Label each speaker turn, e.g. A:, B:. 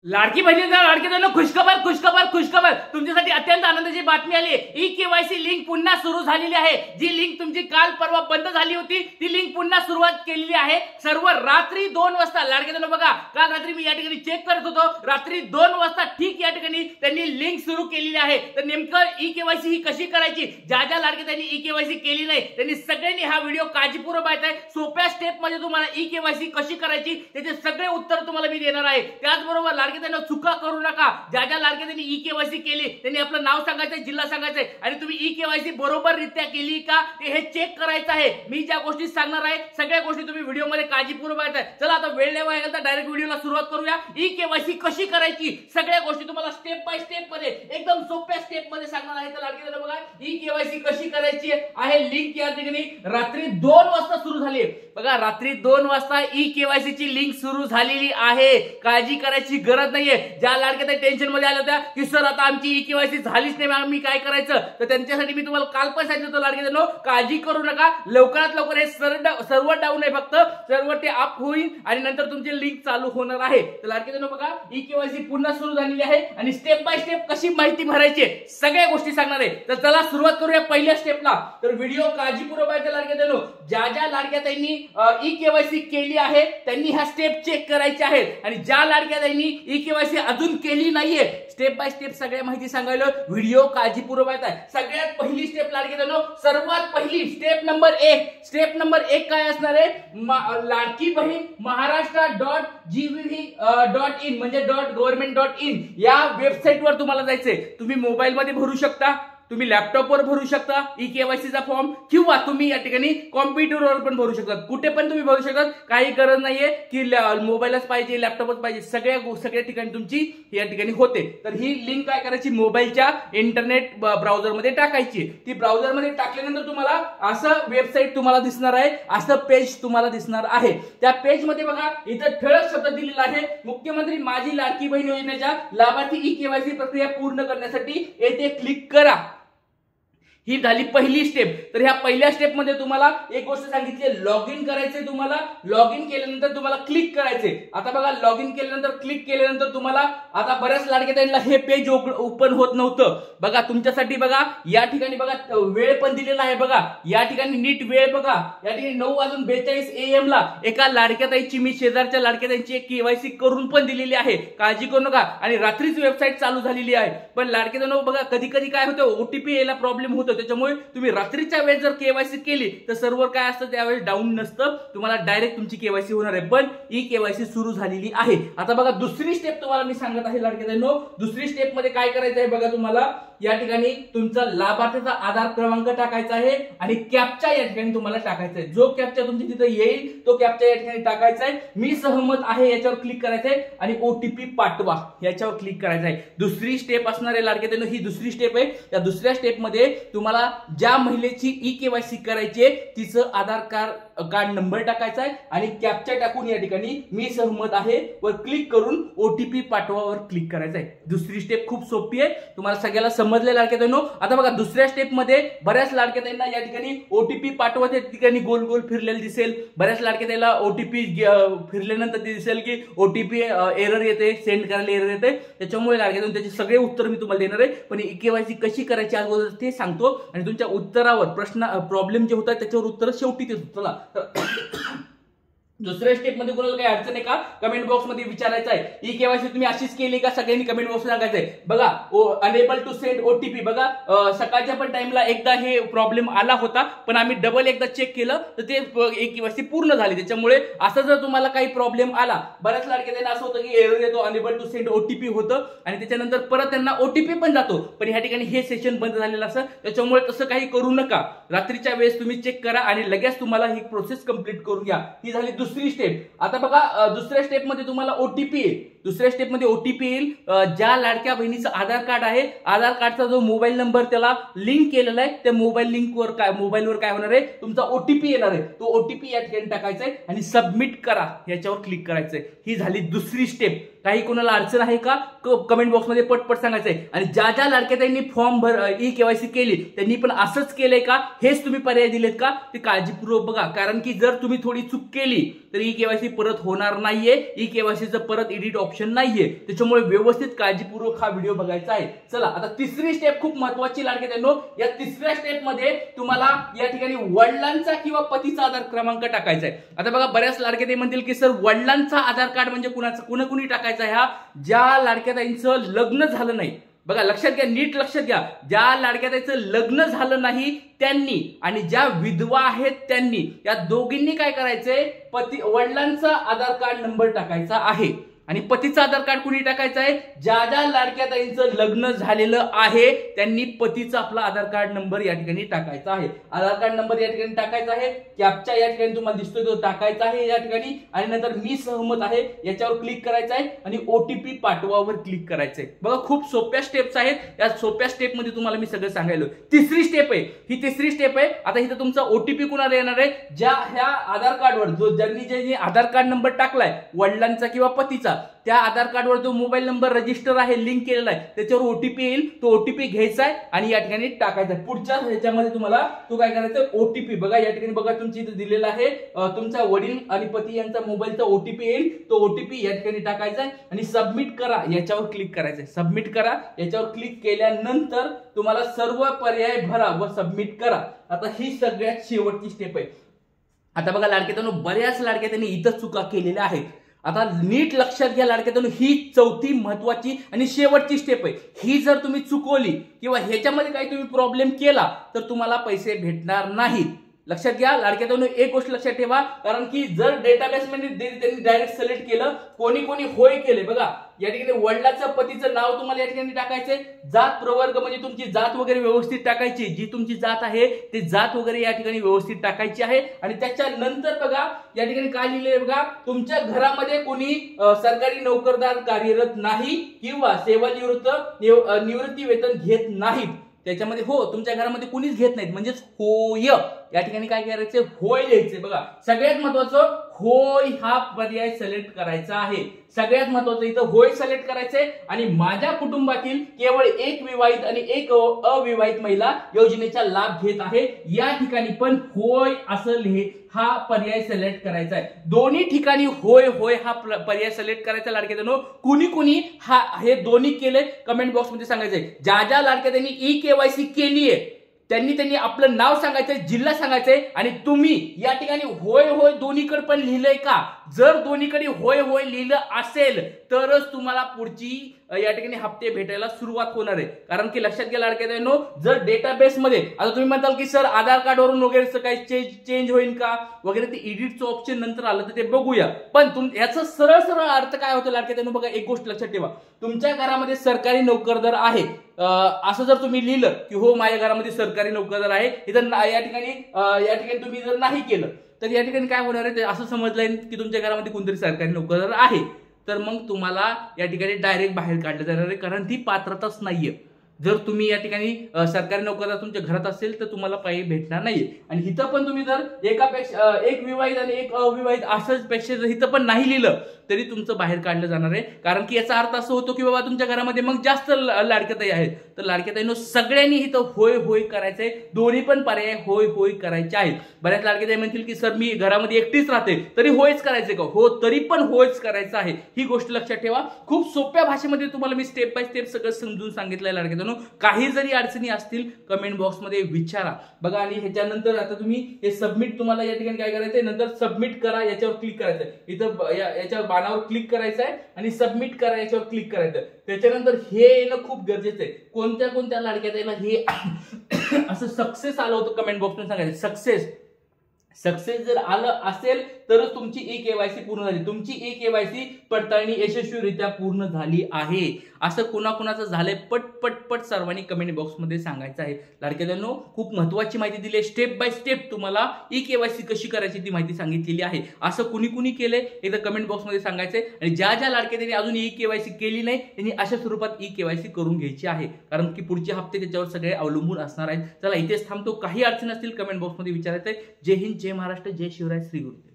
A: लाडकी बहिणींना लाडक्यांना खुशखबर खुशखबर खुशखबर तुमच्यासाठी अत्यंत आनंदाची बातमी आली आहे। ई-केवायसी लिंक पुन्हा सुरू झालेली आहे। जी लिंक तुमची काल परवा बंद झाली होती ती लिंक पुन्हा सुरुवात केलेली आहे। सर्व रात्री 2 वाजता लाडक्यांना बघा, काल रात्री मी या ठिकाणी चेक करत होतो, रात्री 2 वाजता ठीक या ठिकाणी त्यांनी लिंक सुरू केलेली आहे। तर नेमकं ई-केवायसी ही कशी करायची, ज्या ज्या लाडक्यांनी ई-केवायसी केली नाही त्यांनी सगळ्यांनी हा व्हिडिओ काळजीपूर्वक पाहायचा आहे। सोप्या स्टेप मध्ये तुम्हाला ई-केवायसी कशी करायची त्याचे सगळे उत्तर तुम्हाला मी देणार आहे। त्याचबरोबर लाडक्यांना चुका करू नका। ज्या ज्या लाडक्यांनी ई-केवायसी केली त्यांनी आपलं नाव सांगायचं, जिल्हा सांगायचं आणि तुम्ही ई-केवायसी बरोबररित्या केली का ते हे चेक करायचं आहे। मी ज्या गोष्टी सांगणार आहे सगळ्या गोष्टी तुम्ही व्हिडिओ मध्ये काळजीपूर्वक पाहायचं। चला आता वेळ नाही वाया घालता डायरेक्ट व्हिडिओला सुरुवात करूया। ई-केवायसी कशी करायची सगळ्या गोष्टी तुम्हाला स्टेप बाय स्टेप मध्ये एकदम सोप्या स्टेप मध्ये सांगणार आहे। तर लाडक्यांना बघा, ई-केवायसी कशी करायची आहे लिंक या ठिकाणी रात्री 2 वाजता सुरू झाली आहे। बघा, रात्री 2 वाजता ई-केवायसी ची लिंक सुरू झालेली आहे। काळजी करायची गरज नाहीये। ज्या लाडक्या टेन्शन मध्ये आल्या होत्या की सर आता आमची ई-केवायसी झालीच नाही, आम्ही काय करायचं, तर त्यांच्यासाठी मी तुम्हाला काल पण सांगितलं होतं लाडक्यांनो, काळजी करू नका। लवकरात लवकर हे सर्व डाऊन आहे, फक्त सर्व ते अप होईल आणि नंतर तुमची लिंक चालू होणार आहे। तर लाडक्यांनो बघा, ई-केवायसी पुन्हा सुरू झालेली आहे आणि स्टेप बाय स्टेप कशी माहिती भरायची सगळ्या गोष्टी सांगणार आहे। तर चला सुरुवात करूया पहिल्या स्टेपला। तर व्हिडिओ काळजीपूर्वक पाहायचा लाडक्यांनो। ज्या ज्या लाडक्या त्यांनी ई-केवायसी केली आहे त्यांनी ह्या स्टेप चेक करायच्या आहेत आणि ज्या लाडक्या त्यांनी ई-केवायसी अजून केली नाहीये स्टेप बाय स्टेप सगळ्या माहिती सांगायला व्हिडिओ काळजीपूर्वक पाहायचा। सगळ्यात पहिली स्टेप लाडक्यांनो, सर्वात पहिली स्टेप नंबर 1, स्टेप नंबर 1 काय असणार आहे, लाडकी बहीण महाराष्ट्र.gov.in म्हणजे .government.in या वेबसाईट वर तुम्हाला जायचंय। तुम्ही मोबाईल मध्ये भरू शकता, तुम्ही लॅपटॉप वर भरू शकता ई-केवायसी चा फॉर्म, किंवा तुम्ही या ठिकाणी कॉम्प्युटर वर पण भरू शकता। कुठे पण तुम्ही भरू शकता, काही गरज नाहीये की मोबाईलच पाहिजे लॅपटॉपच पाहिजे, सगळ्या ठिकाणी तुमची या ठिकाणी होते। तर ही लिंक काय करायची, मोबाईलच्या इंटरनेट ब्राउझर मध्ये टाकायची। ती ब्राउझर मध्ये टाकल्यानंतर तुम्हाला असं वेबसाईट तुम्हाला दिसणार आहे, असं पेज तुम्हाला दिसणार आहे। त्या पेज मध्ये बघा, इथं ठळक शब्द दिलेला आहे, मुख्यमंत्री माझी लाडकी बहीण योजनेच्या लाभार्थी ई-केवायसी प्रक्रिया पूर्ण करण्यासाठी येथे क्लिक करा। ही झाली पहिली स्टेप। तर ह्या पहिल्या स्टेप मध्ये तुम्हाला एक गोष्ट सांगितली, लॉग इन करायचंय। तुम्हाला लॉग इन केल्यानंतर तुम्हाला क्लिक करायचंय। आता बघा, लॉग इन केल्यानंतर क्लिक केल्यानंतर तुम्हाला आता बऱ्याच लाडक्यांना हे पेज ओपन होत नव्हतं। बघा तुमच्यासाठी बघा या ठिकाणी बघा वेळ पण दिलेला आहे। बघा या ठिकाणी नीट वेळ बघा, या ठिकाणी 9:42 AM ला एका लाडक्याताईची, मी शेजारच्या लाडक्याताईची एक केवायसी करून पण दिलेली आहे, काळजी करू नका। आणि रात्रीच वेबसाईट चालू झालेली आहे। पण लाडक्यांनो बघा, कधी कधी काय होतं, ओटीपी यायला प्रॉब्लेम होतो, त्याच्यामुळे तुम्ही रात्रीच्या वेळेस जर केवायसी केली तर सर्व्हर काय असतं त्यावेळेस डाऊन नसतं, तुम्हाला डायरेक्ट तुमची केवायसी होणार आहे। पण ई-केवायसी सुरू झालेली आहे। आता बघा दुसरी स्टेप तुम्हाला मी सांगत आहे लाडक्यांनो। दुसरी स्टेप मध्ये काय करायचं आहे बघा, तुम्हाला या ठिकाणी तुमचा लाभार्थीचा आधार क्रमांक टाकायचा आहे आणि कॅप्चा या ठिकाणी तुम्हाला टाकायचा आहे। जो कॅप्चा तुमच्या तिथे येईल तो कॅप्चा या ठिकाणी टाकायचा आहे। मी सहमत आहे याच्यावर क्लिक करायचं आहे आणि ओटीपी पाठवा याच्यावर क्लिक करायचं आहे। दुसरी स्टेप असणार आहे लाडक्यांनो, ही दुसरी स्टेप आहे। त्या दुसऱ्या स्टेप मध्ये तुम्हाला ज्या महिलेची ई-केवायसी करायची आहे तिचं आधार कार्ड नंबर टाकायचा आहे आणि कॅप्चा टाकून या ठिकाणी मी सहमत आहे वर क्लिक करून ओटीपी पाठवावर क्लिक करायचं आहे। दुसरी स्टेप खूप सोपी आहे, तुम्हाला सगळ्याला समजले लाडक्यांनो। आता बघा दुसऱ्या स्टेप मध्ये बऱ्याच लाडक्यांना या ठिकाणी ओटीपी पाठवत या ठिकाणी गोल गोल फिरलेलं दिसेल। बऱ्याच लाडक्यांना ओटीपी फिरल्यानंतर दिसेल की ओटीपी एरर येते, सेंड करायला एरर येते। त्याच्यामुळे लाडक्यांनो त्याचे सगळे उत्तर मी तुम्हाला देणार आहे। पण ई-केवायसी कशी करायची अगोदर ते सांगतो आणि तुमच्या उत्तरावर प्रॉब्लेम जे होतात त्याच्यावर उत्तर शेवटी देतो। चला, दुसऱ्या स्टेप मध्ये कोणाला काही अडचण आहे का कमेंट बॉक्स मध्ये विचारायचं आहे। ई-केवायसी तुम्ही अशीच केली का सगळ्यांनी कमेंट बॉक्स सांगायचं आहे। बघा, अनेबल टू सेंड ओटीपी, बघा सकाळच्या पण टाइमला एकदा हे प्रॉब्लेम आला होता, पण आम्ही डबल एकदा चेक केलं तर ते ई-केवायसी पूर्ण झाली। त्याच्यामुळे असं जर तुम्हाला काही प्रॉब्लेम आला, बऱ्याच लाडक्यांना असं होतं की एरर येतो, अनेबल टू सेंड ओटीपी होतं आणि त्याच्यानंतर परत त्यांना ओटीपी पण जातो, पण ह्या ठिकाणी हे सेशन बंद झालेलं असं। त्याच्यामुळे तसं काही करू नका, रात्रीच्या वेळेस तुम्ही चेक करा आणि लगेच तुम्हाला ही प्रोसेस कंप्लीट करून घ्या। ही झाली दुसरी स्टेप। आता बघा दुसऱ्या स्टेप मध्ये तुम्हाला ओटीपी येईल। दुसऱ्या स्टेप मध्ये ओटीपी येईल, ज्या लाडक्या बहिणीचं आधार कार्ड आहे, आधार कार्डचा जो मोबाईल नंबर त्याला लिंक केलेला आहे त्या मोबाईलवर काय होणार आहे, तुमचा ओटीपी येणार आहे। तो ओटीपी या ठिकाणी टाकायचा आहे आणि सबमिट करा याच्यावर क्लिक करायचंय। ही झाली दुसरी स्टेप। काही कोणाला अडचण आहे का कमेंट बॉक्समध्ये पटपट सांगायचंय. आणि ज्या ज्या लाडक्या ताईंनी फॉर्म ई केवायसी केली त्यांनी पण असंच केलंय का, हेच तुम्ही पर्याय दिलेत का, ते काळजीपूर्वक बघा. कारण की जर तुम्ही थोडी चूक केली तर ई केवायसी परत होणार नाहीये. ई केवायसीचं परत एडिट ऑप्शन नाहीये. त्याच्यामुळे व्यवस्थित काळजीपूर्वक हा व्हिडिओ बघायचा आहे. चला आता तिसरी स्टेप खूप महत्वाची लाडक्या ताईंनो. या तिसऱ्या स्टेप मध्ये तुम्हाला या ठिकाणी वडिलांचा किंवा पतीचा आधार क्रमांक टाकायचा आहे. आता बघा बऱ्याच लाडक्या ताई म्हणतील की सर वडिलांचा आधार कार्ड म्हणजे कुणाचं, कुणी टाकायचा ह्या ज्या लाडक्या ताईंचं लग्न झालं नाही. बघा लक्षात घ्या, नीट लक्षात घ्या, ज्या लाडक्या ताईंचं लग्न झालं नाही त्यांनी आणि ज्या विधवा आहेत त्यांनी, या दोघींनी काय करायचंय, वडिलांचा आधार कार्ड नंबर टाकायचा आहे. आणि पतीचा आधार कार्ड कुणी टाकायचं आहे, ज्या ज्या लाडक्या ताईंचं लग्न झालेलं आहे त्यांनी पतीचा आपला आधार कार्ड नंबर या ठिकाणी टाकायचा आहे. आधार कार्ड नंबर या ठिकाणी टाकायचा आहे. कॅप्चा या ठिकाणी तुम्हाला दिसतोय तो टाकायचा आहे या ठिकाणी. आणि नंतर मी सहमत आहे याच्यावर क्लिक करायचं आहे आणि ओटीपी पाठवावर क्लिक करायचंय. बघा खूप सोप्या स्टेप्स आहेत. या सोप्या स्टेप मध्ये तुम्हाला मी सगळं सांगायलो. तिसरी स्टेप आहे ही, तिसरी स्टेप आहे. आता इथं तुमचा ओटीपी कुणाला येणार आहे, ज्या ह्या आधार कार्डवर ज्यांनी आधार कार्ड नंबर टाकलाय वडिलांचा किंवा पतीचा, त्या आधार कार्डवर जो मोबाईल नंबर रजिस्टर आहे, लिंक केलेला आहे, त्याच्यावर ओटीपी येईल. तो ओटीपी घ्यायचा आहे आणि या ठिकाणी टाकायचा आहे. पुढच्या ह्याच्यामध्ये तुम्हाला तो काय करायचा, ओटीपी बघा या ठिकाणी बघा तुमच्या इथे दिलेला आहे, तुमचा वडील आणि पती यांचा मोबाईलचा ओटीपी येईल. तो ओटीपी या ठिकाणी टाकायचा आहे आणि सबमिट करा याच्यावर क्लिक करायचं आहे. सबमिट करा याच्यावर क्लिक केल्यानंतर तुम्हाला सर्व पर्याय भरा व सबमिट करा. आता ही सगळ्यात शेवटची स्टेप आहे. आता बघा लाडक्यातांनो, बऱ्याच लाडक्यातांनी इथं चुका केलेल्या आहेत. आता नीट लक्षात घ्या लाडक्यातांनो, ही चौथी महत्वाची आणि शेवटची स्टेप आहे. ही जर तुम्ही चुकवली किंवा ह्याच्यामध्ये काही तुम्ही प्रॉब्लेम केला तर तुम्हाला पैसे भेटणार नाहीत. लक्षात घ्या लाडक्यातांनो, एक गोष्ट लक्षात ठेवा, कारण की जर डेटाबेस मध्ये त्यांनी डायरेक्ट सिलेक्ट केलं, कोणी होय केले, बघा या ठिकाणी वडिलाचं पतीचं नाव तुम्हाला या ठिकाणी टाकायचंय. जात प्रवर्ग म्हणजे तुमची जात वगैरे व्यवस्थित टाकायची, जी तुमची जात आहे ती जात वगैरे या ठिकाणी व्यवस्थित टाकायची आहे. आणि त्याच्यानंतर बघा या ठिकाणी काय लिहिलंय बघा, तुमच्या घरामध्ये कोणी सरकारी नोकरदार कार्यरत नाही किंवा निवृत्ती वेतन घेत नाहीत. त्याच्यामध्ये हो, तुमच्या घरामध्ये कुणीच घेत नाहीत म्हणजेच होय या ठिकाणी काय करायचं, होय लिहायचे. बघा सगळ्यात महत्वाचं होय हा पर्याय सिलेक्ट करायचा आहे. सगळ्यात महत्वाचं इथं होय सिलेक्ट करायचंय. आणि माझ्या कुटुंबातील केवळ एक विवाहित आणि एक अविवाहित महिला योजनेचा लाभ घेत आहे, या ठिकाणी पण होय असं हा पर्याय सिलेक्ट करायचा आहे. दोन्ही ठिकाणी होय होय हा पर्याय सिलेक्ट करायचा लाडक्यातांनो. कुणी हे दोन्ही केले कमेंट बॉक्स मध्ये सांगायचंय. ज्या ज्या लाडक्यातांनी ई केवायसी केली आहे त्यांनी आपलं नाव सांगायचंय, जिल्हा सांगायचंय आणि तुम्ही या ठिकाणी होय होय दोन्हीकडे पण लिहिलंय का. जर दोन्हीकडे होय होय लिहिलं असेल तरच तुम्हाला पुढची या ठिकाणी हप्ते भेटायला सुरुवात होणार आहे. कारण की लक्षात घ्या लाडक्यातांनो, जर डेटाबेस मध्ये आता तुम्ही म्हणताल की सर आधार कार्डवरून वगैरे काही चेंज होईल का वगैरे, ते एडिटचं ऑप्शन नंतर आलं तर ते बघूया. पण याचा सरळ अर्थ काय होतो लाडक्यातांनो, बघा एक गोष्ट लक्षात ठेवा, तुमच्या घरामध्ये सरकारी नोकरदार आहे असं जर तुम्ही लिहिलं की हो माझ्या घरामध्ये सरकारी नोकरदार आहे, इथं या ठिकाणी तुम्ही जर नाही केलं तर या ठिकाणी काय होणार आहे, असं समजलंय की तुमच्या घरामध्ये कोणतरी सरकारी नोकरदार आहे, तर मग तुम्हाला या ठिकाणी डायरेक्ट बाहेर काढलं जाणार आहे. कारण ती पात्रताच नाहीये. जर तुम्ही या ठिकाणी सरकारी नोकरदार तुमच्या घरात असेल तर तुम्हाला काही भेटणार नाहीये. आणि इथं पण तुम्ही जर एकापेक्षा एक विवाहित आणि एक अविवाहित असंच पेक्षा जर इथं पण नाही लिहिलं तरी तुमचं बाहेर काढलं जाणार आहे. कारण की याचा अर्थ असं होतो की बाबा तुमच्या घरामध्ये मग जास्त लाडक्याताई आहेत, तर लाडक्याताईंनो सगळ्यांनी इथं होय होय करायचंय. दोन्ही पण पर्याय होय होय करायचे आहेत. बऱ्याच लाडक्याताई म्हणतील की सर मी घरामध्ये एकटीच राहते तरी होयच करायचंय का, हो तरी पण होयच करायचं आहे. ही गोष्ट लक्षात ठेवा. खूप सोप्या भाषेमध्ये तुम्हाला मी स्टेप बाय स्टेप सगळं समजून सांगितलंय लाडक्याताईंनो. काही जरी अडचणी असतील कमेंट बॉक्स मध्ये विचारा. बघा आणि ह्याच्यानंतर आता तुम्ही हे सबमिट तुम्हाला या ठिकाणी काय करायचंय, नंतर सबमिट करा याच्यावर क्लिक करायचंय. इथं याच्यावर बाणावर क्लिक करायचं आहे आणि सबमिट करा याच्यावर क्लिक करायचं. त्याच्यानंतर हे येणं खूप गरजेचं आहे. कोणत्या लाडक्याताईला हे असं सक्सेस आलं होतं कमेंट बॉक्स मध्ये सांगायचं. सक्सेस जर आलं असेल तरच तुमची ई केवायसी पूर्ण झाली. तुमची ई केवायसी पडताळणी यशस्वीरित्या पूर्ण झाली आहे. असं कुणाकुणाचं झालंय पट सर्वांनी कमेंट बॉक्स मध्ये सांगायचं आहे. लाडक्याताईंनो खूप महत्वाची माहिती दिली. स्टेप बाय स्टेप तुम्हाला ई केवायसी कशी करायची ती माहिती सांगितलेली आहे. असं कुणी केलंय एकदा कमेंट बॉक्स मध्ये सांगायचंय. आणि ज्या लाडक्याताईंनी अजून ई केवायसी केली नाही त्यांनी अशा स्वरूपात ई केवायसी करून घ्यायची आहे. कारण की पुढचे हप्ते त्याच्यावर सगळे अवलंबून असणार आहेत. चला इथेच थांबतो. काही अडचण असतील कमेंट बॉक्स मध्ये विचारायचंय. जय हिंद, जय महाराष्ट्र, जय शिवराय, श्री गुरु.